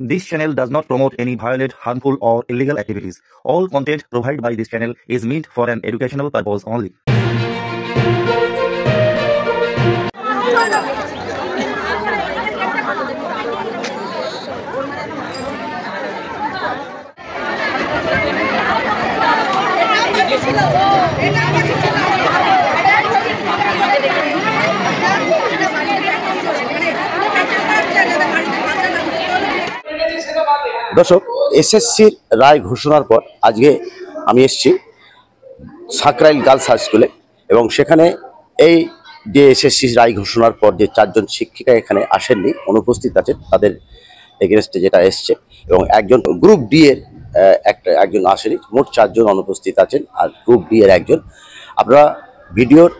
This channel does not promote any violent, harmful, or illegal activities. All content provided by this channel is meant for an educational purpose only. দর্শক, এসএসসির রায় ঘোষণার পর আজকে আমি এসেছি Sankrail girls high স্কুলে এবং সেখানে এই যে এসএসসির রায় ঘোষণার পর যে 4জন শিক্ষিকা এখানে আসেননি, অনুপস্থিত আছেন, তাদের এগেনস্টে যেটা এসছে এবং একজন গ্রুপ ডি এর একজন আসেনি, মোট 4জন অনুপস্থিত আছেন আর গ্রুপ ডি এর একজন। আপনারা ভিডিওর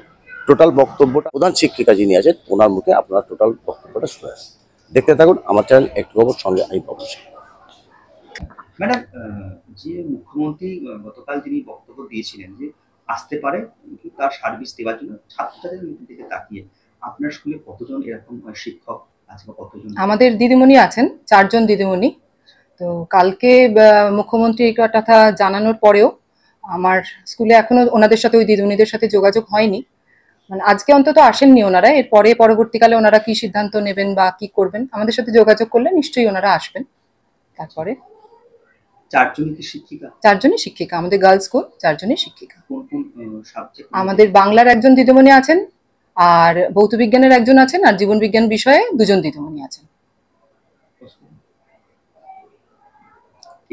টোটাল বক্তব্যটা প্রধান শিক্ষিকা যিনি আছেন ওনার মুখে আপনারা টোটাল বক্তব্যটা শুনে দেখতে থাকুন আমার চ্যানেল একটু খবর, সঙ্গে আমি অবশ্যই। ম্যাডাম, যে মুখ্যমন্ত্রী গতকাল তিনি বক্তব্য দিয়েছিলেন যে আসতে পারে তার সার্ভিস দেওয়ার জন্য, ছাত্রছাত্রীদের দিকে তাকিয়ে আপনার স্কুলে কতজন এরকম শিক্ষক আছে বা কতজন? আমাদের দিদিমণি আছেন 4জন দিদিমণি। তো কালকে মুখ্যমন্ত্রী এই কথা জানানোর পরেও আমার স্কুলে এখনো ওনাদের সাথে, ওই দিদিমণিদের সাথে যোগাযোগ হয়নি। মানে আজকে অন্তত আসেননি ওনারা। এরপরে পরবর্তীকালে ওনারা কি সিদ্ধান্ত নেবেন বা কি করবেন, আমাদের সাথে যোগাযোগ করলে নিশ্চয়ই ওনারা আসবেন। তারপরে 4জনই শিক্ষিকা? 4জনই শিক্ষিকা, আমাদের গার্লস স্কুল 4জনই শিক্ষিকা। কোন কোন সাবজেক্ট? আমাদের বাংলার একজন দিদিমণি আছেন, আর ভৌত বিজ্ঞানের একজন আছেন, আর জীবন বিজ্ঞান বিষয়ে 2জন দিদিমণি আছেন।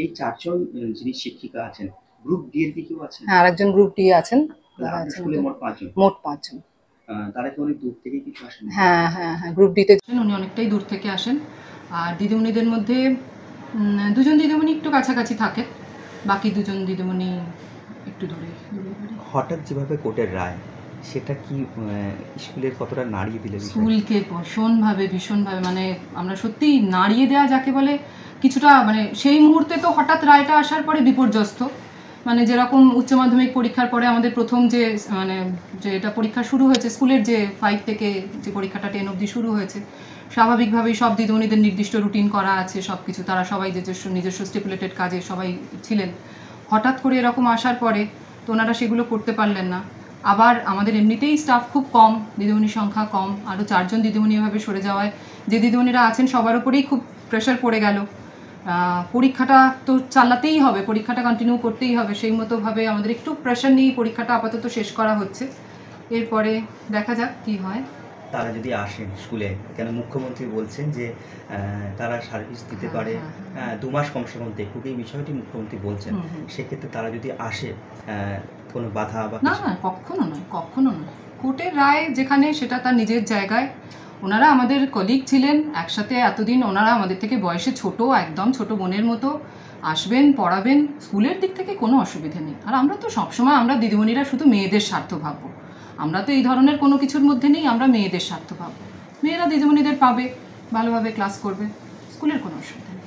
এই 4জন যিনি শিক্ষিকা আছেন, গ্রুপ ডি এর কি কেউ আছেন? হ্যাঁ, আরেকজন গ্রুপ ডি আছেন। স্কুলে মোট 5জন। মোট 5জন। তারা কি অনেক দূর থেকে কিছু আসেন? হ্যাঁ হ্যাঁ হ্যাঁ, গ্রুপ ডি তে উনি অনেকটাই দূর থেকে আসেন। আর দিদিমণিদের মধ্যে 2জন দিদিমণি একটু কাছাকাছি থাকে, বাকি 2জন দিদিমণি একটু দূরে দূরে। হঠাৎ যেভাবে কোর্টের রায়, সেটা কি স্কুলের কতটা নাড়িয়ে দিলে? স্কুলকে ভীষণভাবে, মানে আমরা সত্যি নাড়িয়ে দেওয়া যাকে বলে, কিছুটা মানে সেই মুহূর্তে তো হঠাৎ রায়টা আসার পরে বিপর্যস্ত। মানে যেরকম উচ্চ মাধ্যমিক পরীক্ষার পরে আমাদের প্রথম যে এটা পরীক্ষা শুরু হয়েছে, স্কুলের যে 5 থেকে যে পরীক্ষাটা 10 অবধি শুরু হয়েছে, স্বাভাবিকভাবেই সব দিদিমণিদের নির্দিষ্ট রুটিন করা আছে, সব কিছু তারা সবাই নিজস্ব স্টিপুলেটেড কাজে সবাই ছিলেন। হঠাৎ করে এরকম আসার পরে তো ওনারা সেগুলো করতে পারলেন না। আবার আমাদের এমনিতেই স্টাফ খুব কম, দিদিমণির সংখ্যা কম, আরও 4জন দিদিমণি এভাবে সরে যাওয়ায় যে দিদিমণিরা আছেন সবার উপরেই খুব প্রেশার পড়ে গেল। পরীক্ষাটা তো চালাতেই হবে, পরীক্ষাটা কন্টিনিউ করতেই হবে, সেই মতোভাবে আমাদের একটু প্রেশার নিয়েই পরীক্ষাটা আপাতত শেষ করা হচ্ছে। এরপরে দেখা যাক কি হয়। তারা যদি আসেন স্কুলে, কেন মুখ্যমন্ত্রী বলছেন যে তারা সার্ভিস দিতে পারে 2 মাস কমসে কম দেখুক, এই বিষয়টি মুখ্যমন্ত্রী বলছেন। সেক্ষেত্রে তারা যদি আসে কোনো বাধা বা? না না, কখনো নয়। কোর্টের রায় যেখানে, সেটা তার নিজের জায়গায়। ওনারা আমাদের কলিগ ছিলেন একসাথে এতদিন, ওনারা আমাদের থেকে বয়সে ছোট, একদম ছোট বোনের মতো, আসবেন, পড়াবেন, স্কুলের দিক থেকে কোনো অসুবিধা নেই। আর আমরা তো সবসময়, আমরা দিদিমণিরা শুধু মেয়েদের স্বার্থ ভাববো, আমরা তো এই ধরনের কোনো কিছুর মধ্যে নেই, আমরা মেয়েদের স্বার্থ ভাববো। মেয়েরা দিদিমণিদের পাবে, ভালোভাবে ক্লাস করবে, স্কুলের কোনো অসুবিধা নেই।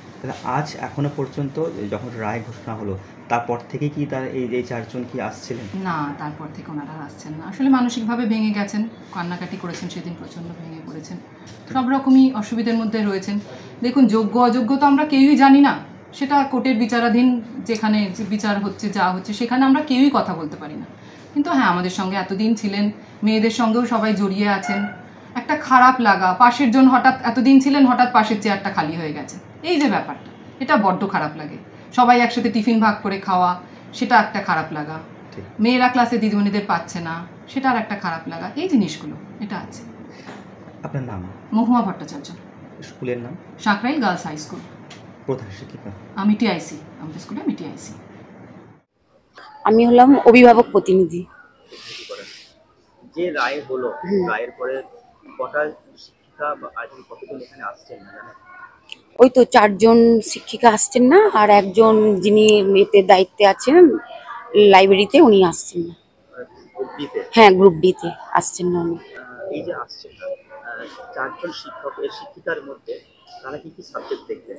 আজ এখনো পর্যন্ত যখন রায় ঘোষণা হলো, তারপর থেকে কি তার এই 4জন কি আসছিলেন? না, তারপর থেকে ওনারা আসছেন না। আসলে মানসিকভাবে ভেঙে গেছেন, কান্নাকাটি করেছেন, সেদিন প্রচণ্ড ভেঙে পড়েছেন, সব রকমই অসুবিধার মধ্যে রয়েছেন। দেখুন, যোগ্য অযোগ্য তো আমরা কেউই জানি না, সেটা কোর্টের বিচারাধীন, যেখানে বিচার হচ্ছে, যা হচ্ছে, সেখানে আমরা কেউই কথা বলতে পারি না। কিন্তু হ্যাঁ, আমাদের সঙ্গে এতদিন ছিলেন, মেয়েদের সঙ্গেও সবাই জড়িয়ে আছেন। একটা খারাপ লাগা, পাশের জন হঠাৎ এতদিন ছিলেন, হঠাৎ পাশের চেয়ারটা খালি হয়ে গেছে, এই যে ব্যাপারটা, এটা বড্ড খারাপ লাগে। সবাই একসাথে টিফিন ভাগ করে খাওয়া, সেটা একটা খারাপ লাগা। মেয়েরা ক্লাসে দিদিমণিদের পাচ্ছে না, সেটা আর একটা খারাপ লাগা। এই জিনিসগুলো এটা আছে। আপনার নাম? মহুয়া ভট্টাচার্য। স্কুলের নাম? Sankrail girls high school. প্রধান শিক্ষিকা? আমি টিআইসি, আমাদের স্কুলে আমি টিআইসি। আমি হলাম অভিভাবক প্রতিনিধি। যে রায় হলো, রায়ের পরে কটা শিক্ষিকা বা আজকে কতজন এখানে আসছেন না জানেন? ওই তো 4জন শিক্ষিকা আসছেন না, আর একজন যিনি এতে দায়িত্বে আছেন লাইব্রেরিতে, উনি আসছেন না। হ্যাঁ, গ্রুপ ডি তে আসছেন না উনি। এই যে আসছেন না 4জন শিক্ষক, এই শিক্ষিকার মধ্যে তারা কি কি সাবজেক্ট দেখতেন?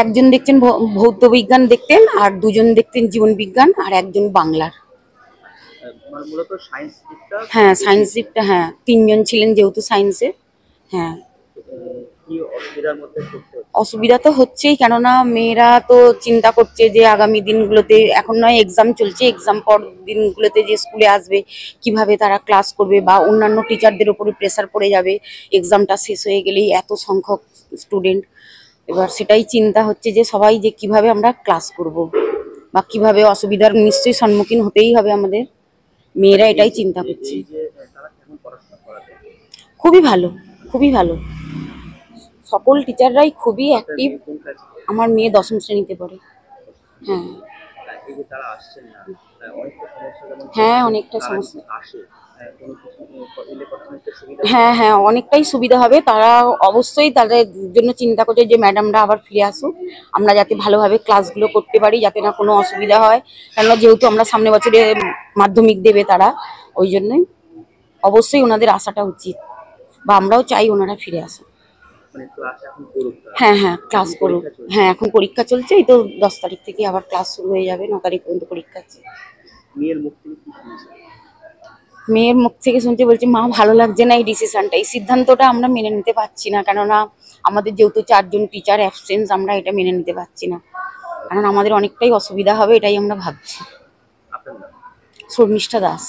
একজন দেখছেন ভৌত বিজ্ঞান দেখতেন, আর 2জন দেখতেন জীবন বিজ্ঞান, আর একজন বাংলার। মূলত সায়েন্স দিকটা? হ্যাঁ, সায়েন্স দিকটা, হ্যাঁ 3জন ছিলেন যেহেতু সায়েন্সে। হ্যাঁ, কি অসুবিধার মধ্যে পড়তে হচ্ছে? অসুবিধা তো হচ্ছেই, কেননা মেয়েরা তো চিন্তা করছে যে আগামী দিনগুলোতে, এখন নয় এক্সাম চলছে, এক্সাম পর দিনগুলোতে যে স্কুলে আসবে কিভাবে তারা ক্লাস করবে, বা অন্যান্য টিচারদের উপরে প্রেসার পড়ে যাবে এক্সামটা শেষ হয়ে গেলেই এত সংখ্যক স্টুডেন্ট। এবার সেটাই চিন্তা হচ্ছে যে সবাই যে কিভাবে আমরা ক্লাস করব বা কিভাবে, অসুবিধার নিশ্চয়ই সম্মুখীন হতেই হবে আমাদের। মেয়েরা এটাই চিন্তা করছে। এই যে তারা কেমন পড়াশোনা করাবে? খুবই ভালো, খুবই ভালো, সকল টিচাররাই খুবই অ্যাক্টিভ। কোন ক্লাসে? আমার মেয়ে 10ম শ্রেণীতে পড়ে। হ্যাঁ এই যে তারা আসছেন না, অনেকটা সমস্যা যেমন হ্যাঁ, অনেকটা তারা সমস্যা। যদি আসে কোনো কিছু এলে পড়াশোনাতে সুবিধা হ্যাঁ হ্যাঁ, অনেকটাই সুবিধা হবে। তারা অবশ্যই তাদের জন্য চিন্তা করছে যে ম্যাডামরা আবার ফিরে আসুক, আমরা যাতে ভালোভাবে ক্লাসগুলো করতে পারি, যাতে না কোনো অসুবিধা হয়। কেননা যেহেতু আমরা সামনে বছরে মাধ্যমিক দেবে তারা, ওই জন্যই অবশ্যই ওনাদের আসাটা উচিত, বা আমরাও চাই ওনারা ফিরে আসুক। মানে ক্লাস এখন করুক তারা। হ্যাঁ হ্যাঁ, ক্লাস করুক। হ্যাঁ, এখন পরীক্ষা চলছে, এই তো 10 তারিখ থেকে আবার ক্লাস শুরু হয়ে যাবে, 9 তারিখ পর্যন্ত পরীক্ষা আছে। মেয়ের মুখ থেকে কি শুনেছেন? মেয়ের মুখ থেকে শুনতে বলছে, মা ভালো লাগছে না এই ডিসিশনটা, এই সিদ্ধান্তটা আমরা মেনে নিতে পারছি না, কেননা আমাদের যেহেতু 4 জন টিচার অ্যাবসেন্স, আমরা এটা মেনে নিতে পারছি না, কারণ আমাদের অনেকটাই অসুবিধা হবে, এটাই আমরা ভাবছি। আপনার নাম? শর্মিষ্ঠা দাস।